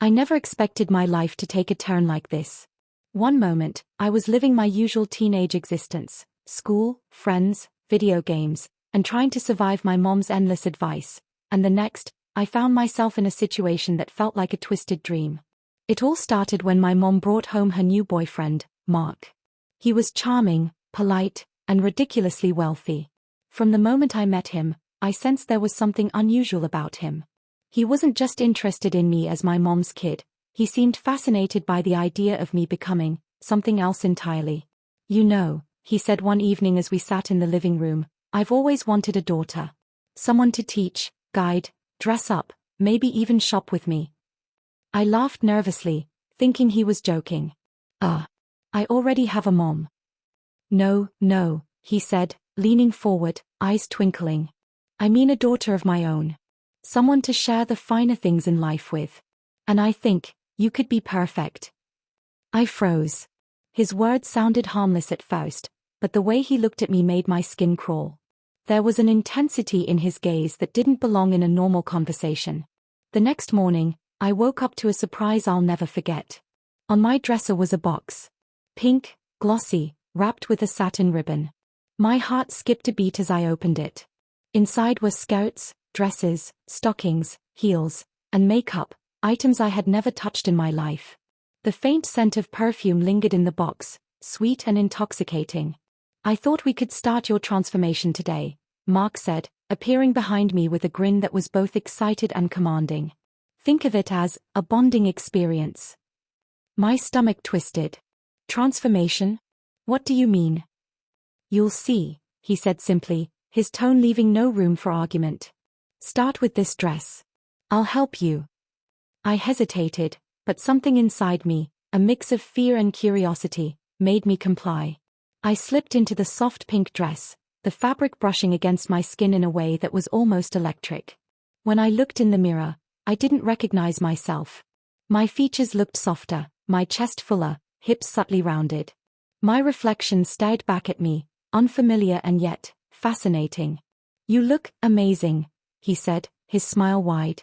I never expected my life to take a turn like this. One moment, I was living my usual teenage existence, school, friends, video games, and trying to survive my mom's endless advice, and the next, I found myself in a situation that felt like a twisted dream. It all started when my mom brought home her new boyfriend, Mark. He was charming, polite, and ridiculously wealthy. From the moment I met him, I sensed there was something unusual about him. He wasn't just interested in me as my mom's kid, he seemed fascinated by the idea of me becoming something else entirely. You know, he said one evening as we sat in the living room, I've always wanted a daughter. Someone to teach, guide, dress up, maybe even shop with me. I laughed nervously, thinking he was joking. I already have a mom. No, no, he said, leaning forward, eyes twinkling. I mean a daughter of my own. Someone to share the finer things in life with. And I think, you could be perfect. I froze. His words sounded harmless at first, but the way he looked at me made my skin crawl. There was an intensity in his gaze that didn't belong in a normal conversation. The next morning, I woke up to a surprise I'll never forget. On my dresser was a box. Pink, glossy, wrapped with a satin ribbon. My heart skipped a beat as I opened it. Inside were skirts, dresses, stockings, heels, and makeup, items I had never touched in my life. The faint scent of perfume lingered in the box, sweet and intoxicating. I thought we could start your transformation today, Mark said, appearing behind me with a grin that was both excited and commanding. Think of it as a bonding experience. My stomach twisted. Transformation? What do you mean? You'll see, he said simply, his tone leaving no room for argument. Start with this dress. I'll help you. I hesitated, but something inside me, a mix of fear and curiosity, made me comply. I slipped into the soft pink dress, the fabric brushing against my skin in a way that was almost electric. When I looked in the mirror, I didn't recognize myself. My features looked softer, my chest fuller, hips subtly rounded. My reflection stared back at me, unfamiliar and yet fascinating. You look amazing, he said, his smile wide.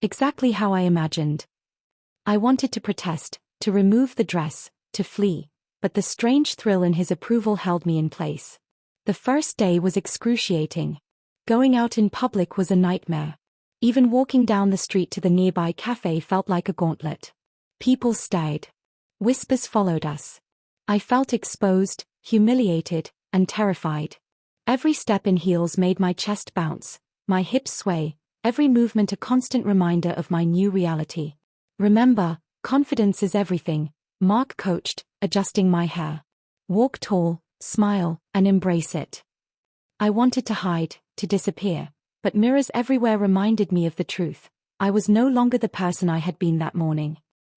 Exactly how I imagined. I wanted to protest, to remove the dress, to flee, but the strange thrill in his approval held me in place. The first day was excruciating. Going out in public was a nightmare. Even walking down the street to the nearby cafe felt like a gauntlet. People stared. Whispers followed us. I felt exposed, humiliated, and terrified. Every step in heels made my chest bounce, my hips sway, every movement a constant reminder of my new reality. Remember, confidence is everything, Mark coached, adjusting my hair. Walk tall, smile, and embrace it. I wanted to hide, to disappear, but mirrors everywhere reminded me of the truth. I was no longer the person I had been that morning.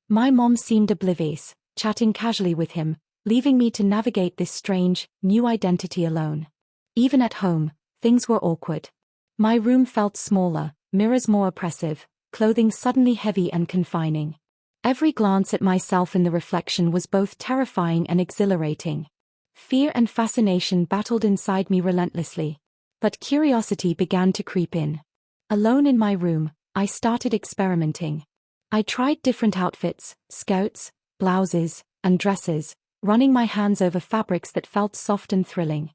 My mom seemed oblivious, chatting casually with him, leaving me to navigate this strange, new identity alone. Even at home, things were awkward. My room felt smaller, mirrors more oppressive, clothing suddenly heavy and confining. Every glance at myself in the reflection was both terrifying and exhilarating. Fear and fascination battled inside me relentlessly. But curiosity began to creep in. Alone in my room, I started experimenting. I tried different outfits, skirts, blouses, and dresses, running my hands over fabrics that felt soft and thrilling.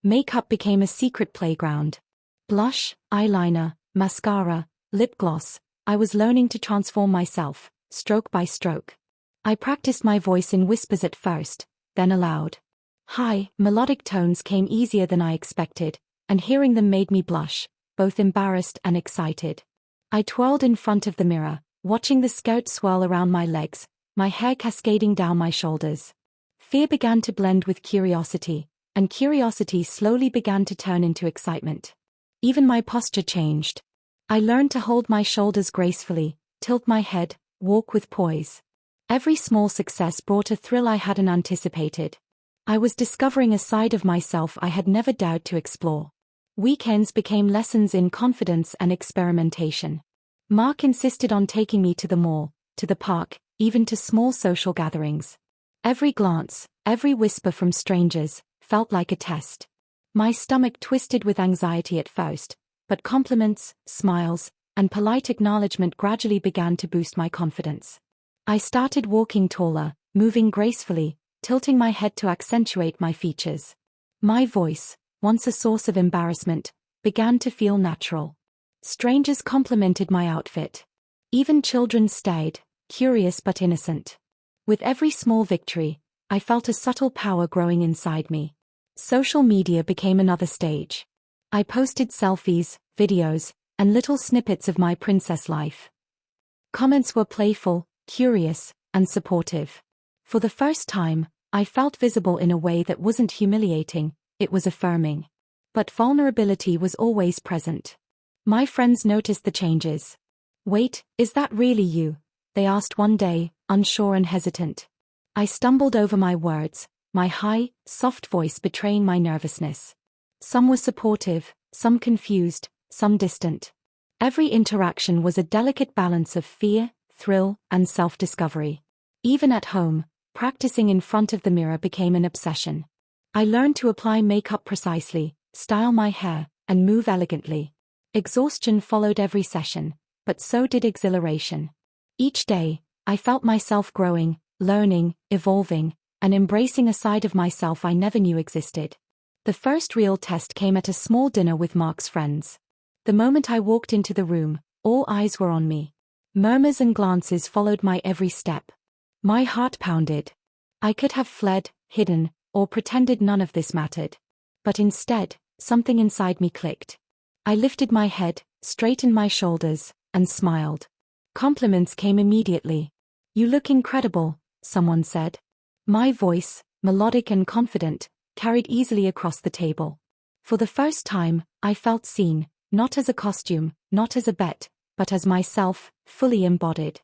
Makeup became a secret playground. Blush, eyeliner, mascara, lip gloss, I was learning to transform myself, stroke by stroke. I practiced my voice in whispers at first, then aloud. High, melodic tones came easier than I expected, and hearing them made me blush, both embarrassed and excited. I twirled in front of the mirror, watching the skirt swirl around my legs, my hair cascading down my shoulders. Fear began to blend with curiosity, and curiosity slowly began to turn into excitement. Even my posture changed. I learned to hold my shoulders gracefully, tilt my head, walk with poise. Every small success brought a thrill I hadn't anticipated. I was discovering a side of myself I had never dared to explore. Weekends became lessons in confidence and experimentation. Mark insisted on taking me to the mall, to the park, even to small social gatherings. Every glance, every whisper from strangers, felt like a test. My stomach twisted with anxiety at first, but compliments, smiles, and polite acknowledgement gradually began to boost my confidence. I started walking taller, moving gracefully, tilting my head to accentuate my features. My voice, once a source of embarrassment, began to feel natural. Strangers complimented my outfit. Even children stared, curious but innocent. With every small victory, I felt a subtle power growing inside me. Social media became another stage. I posted selfies, videos, and little snippets of my princess life. Comments were playful, curious, and supportive. For the first time, I felt visible in a way that wasn't humiliating, it was affirming. But vulnerability was always present. My friends noticed the changes. "Wait, is that really you?" they asked one day, unsure and hesitant. I stumbled over my words, my high, soft voice betraying my nervousness. Some were supportive, some confused, some distant. Every interaction was a delicate balance of fear, thrill, and self-discovery. Even at home, practicing in front of the mirror became an obsession. I learned to apply makeup precisely, style my hair, and move elegantly. Exhaustion followed every session, but so did exhilaration. Each day, I felt myself growing, learning, evolving, and embracing a side of myself I never knew existed. The first real test came at a small dinner with Mark's friends. The moment I walked into the room, all eyes were on me. Murmurs and glances followed my every step. My heart pounded. I could have fled, hidden, or pretended none of this mattered. But instead, something inside me clicked. I lifted my head, straightened my shoulders, and smiled. Compliments came immediately. "You look incredible," someone said. My voice, melodic and confident, carried easily across the table. For the first time, I felt seen, not as a costume, not as a bet, but as myself, fully embodied.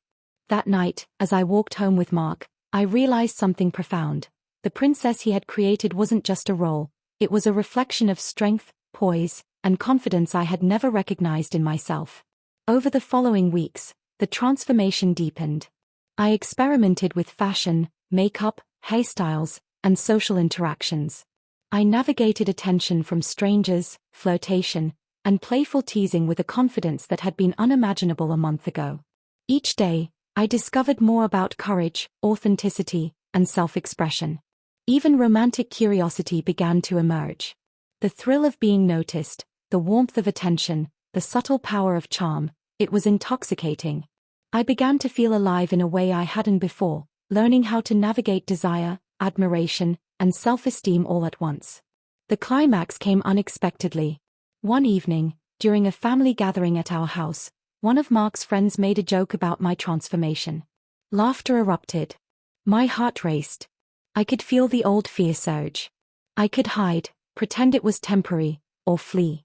That night, as I walked home with Mark, I realized something profound. The princess he had created wasn't just a role, it was a reflection of strength, poise, and confidence I had never recognized in myself. Over the following weeks, the transformation deepened. I experimented with fashion, makeup, hairstyles, and social interactions. I navigated attention from strangers, flirtation, and playful teasing with a confidence that had been unimaginable a month ago. Each day, I discovered more about courage, authenticity, and self-expression. Even romantic curiosity began to emerge. The thrill of being noticed, the warmth of attention, the subtle power of charm, it was intoxicating. I began to feel alive in a way I hadn't before, learning how to navigate desire, admiration, and self-esteem all at once. The climax came unexpectedly. One evening, during a family gathering at our house, one of Mark's friends made a joke about my transformation. Laughter erupted. My heart raced. I could feel the old fear surge. I could hide, pretend it was temporary, or flee.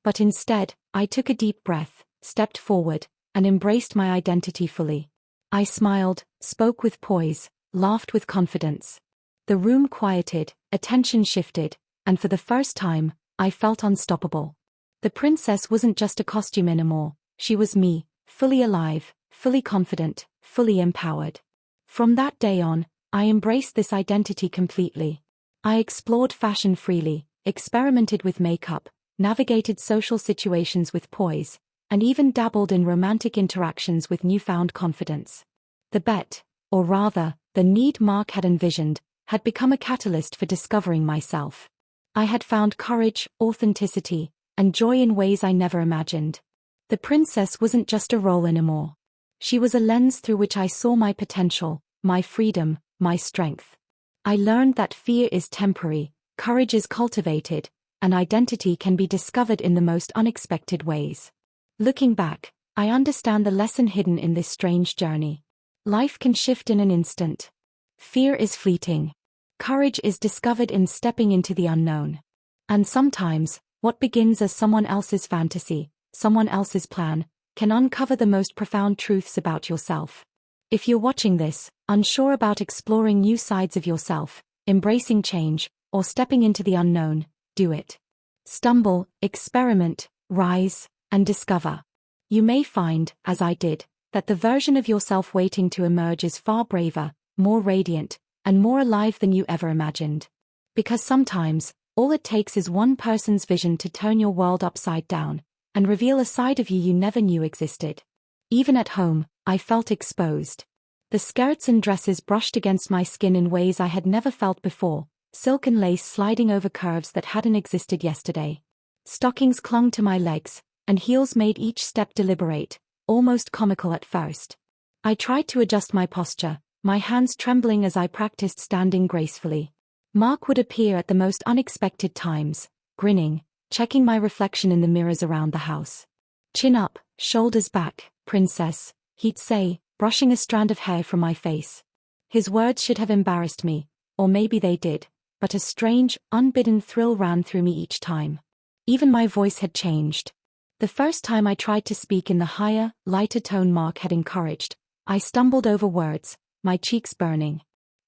But instead, I took a deep breath, stepped forward, and embraced my identity fully. I smiled, spoke with poise, laughed with confidence. The room quieted, attention shifted, and for the first time, I felt unstoppable. The princess wasn't just a costume anymore, she was me, fully alive, fully confident, fully empowered. From that day on, I embraced this identity completely. I explored fashion freely, experimented with makeup, navigated social situations with poise, and even dabbled in romantic interactions with newfound confidence. The bet, or rather, the need Mark had envisioned, had become a catalyst for discovering myself. I had found courage, authenticity, and joy in ways I never imagined. The princess wasn't just a role anymore. She was a lens through which I saw my potential, my freedom, my strength. I learned that fear is temporary, courage is cultivated, and identity can be discovered in the most unexpected ways. Looking back, I understand the lesson hidden in this strange journey. Life can shift in an instant. Fear is fleeting. Courage is discovered in stepping into the unknown. And sometimes, what begins as someone else's fantasy, someone else's plan, can uncover the most profound truths about yourself. If you're watching this, unsure about exploring new sides of yourself, embracing change, or stepping into the unknown, do it. Stumble, experiment, rise, and discover. You may find, as I did, that the version of yourself waiting to emerge is far braver, more radiant, and more alive than you ever imagined. Because sometimes, all it takes is one person's vision to turn your world upside down, and reveal a side of you you never knew existed. Even at home, I felt exposed. The skirts and dresses brushed against my skin in ways I had never felt before, silk and lace sliding over curves that hadn't existed yesterday. Stockings clung to my legs, and heels made each step deliberate, almost comical at first. I tried to adjust my posture, my hands trembling as I practiced standing gracefully. Mark would appear at the most unexpected times, grinning, checking my reflection in the mirrors around the house. "Chin up, shoulders back, princess," he'd say, brushing a strand of hair from my face. His words should have embarrassed me, or maybe they did, but a strange, unbidden thrill ran through me each time. Even my voice had changed. The first time I tried to speak in the higher, lighter tone Mark had encouraged, I stumbled over words, my cheeks burning.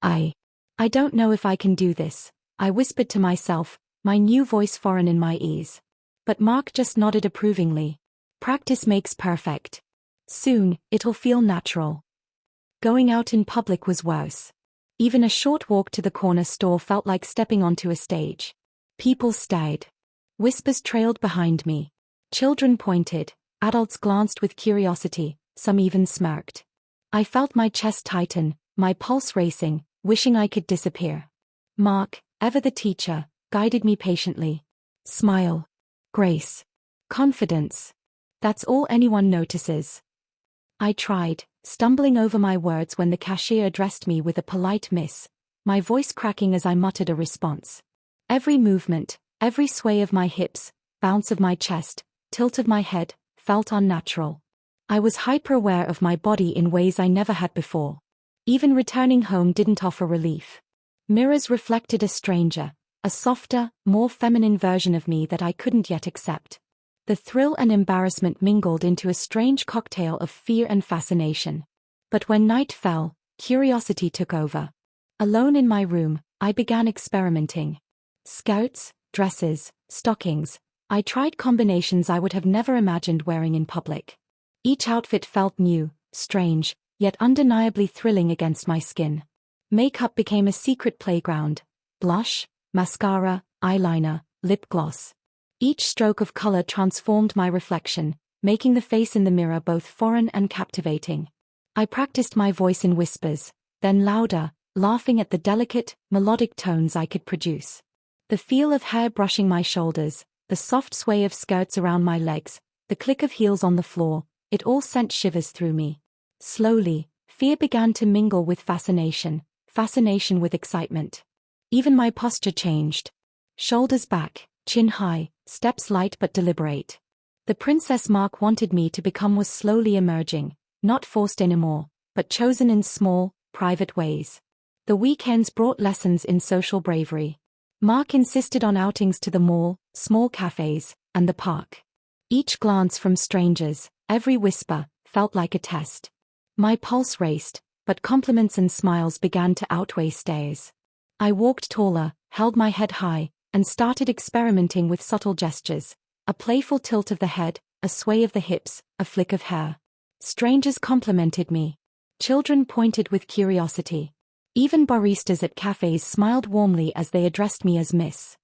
I don't know if I can do this," I whispered to myself, my new voice foreign in my ears. But Mark just nodded approvingly. "Practice makes perfect. Soon, it'll feel natural." Going out in public was worse. Even a short walk to the corner store felt like stepping onto a stage. People stared. Whispers trailed behind me. Children pointed, adults glanced with curiosity, some even smirked. I felt my chest tighten, my pulse racing, wishing I could disappear. Mark, ever the teacher, guided me patiently. "Smile. Grace. Confidence. That's all anyone notices." I tried, stumbling over my words when the cashier addressed me with a polite miss, my voice cracking as I muttered a response. Every movement, every sway of my hips, bounce of my chest, tilt of my head, felt unnatural. I was hyper-aware of my body in ways I never had before. Even returning home didn't offer relief. Mirrors reflected a stranger, a softer, more feminine version of me that I couldn't yet accept. The thrill and embarrassment mingled into a strange cocktail of fear and fascination. But when night fell, curiosity took over. Alone in my room, I began experimenting. Skirts, dresses, stockings. I tried combinations I would have never imagined wearing in public. Each outfit felt new, strange, yet undeniably thrilling against my skin. Makeup became a secret playground. Blush, mascara, eyeliner, lip gloss. Each stroke of color transformed my reflection, making the face in the mirror both foreign and captivating. I practiced my voice in whispers, then louder, laughing at the delicate, melodic tones I could produce. The feel of hair brushing my shoulders, the soft sway of skirts around my legs, the click of heels on the floor, it all sent shivers through me. Slowly, fear began to mingle with fascination, fascination with excitement. Even my posture changed. Shoulders back, chin high, steps light but deliberate. The princess Mark wanted me to become was slowly emerging, not forced anymore, but chosen in small, private ways. The weekends brought lessons in social bravery. Mark insisted on outings to the mall, small cafes, and the park. Each glance from strangers, every whisper, felt like a test. My pulse raced, but compliments and smiles began to outweigh stares. I walked taller, held my head high, and started experimenting with subtle gestures, a playful tilt of the head, a sway of the hips, a flick of hair. Strangers complimented me. Children pointed with curiosity. Even baristas at cafes smiled warmly as they addressed me as Miss.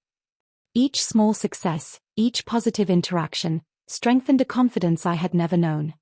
Each small success, each positive interaction, strengthened a confidence I had never known.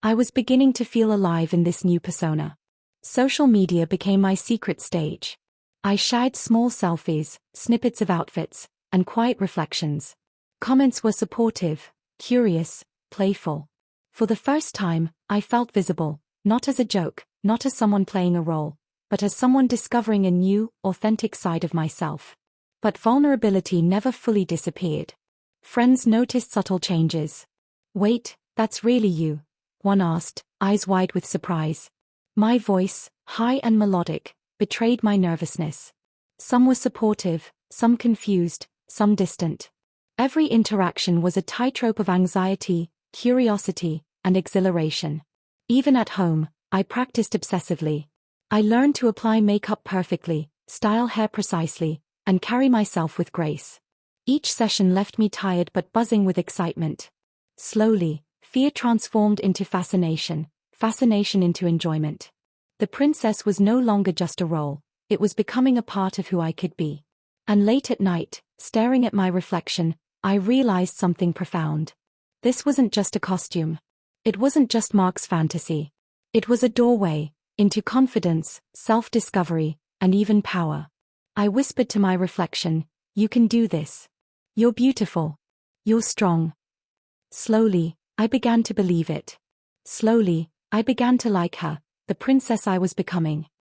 I was beginning to feel alive in this new persona. Social media became my secret stage. I shared small selfies, snippets of outfits, and quiet reflections. Comments were supportive, curious, playful. For the first time, I felt visible, not as a joke, not as someone playing a role, but as someone discovering a new, authentic side of myself. But vulnerability never fully disappeared. Friends noticed subtle changes. "Wait, that's really you?" one asked, eyes wide with surprise. My voice, high and melodic, betrayed my nervousness. Some were supportive, some confused, some distant. Every interaction was a tightrope of anxiety, curiosity, and exhilaration. Even at home, I practiced obsessively. I learned to apply makeup perfectly, style hair precisely, and carry myself with grace. Each session left me tired but buzzing with excitement. Slowly, fear transformed into fascination, fascination into enjoyment. The princess was no longer just a role, it was becoming a part of who I could be. And late at night, staring at my reflection, I realized something profound. This wasn't just a costume. It wasn't just Mark's fantasy. It was a doorway, into confidence, self-discovery, and even power. I whispered to my reflection, "You can do this. You're beautiful. You're strong." Slowly, I began to believe it. Slowly, I began to like her, the princess I was becoming.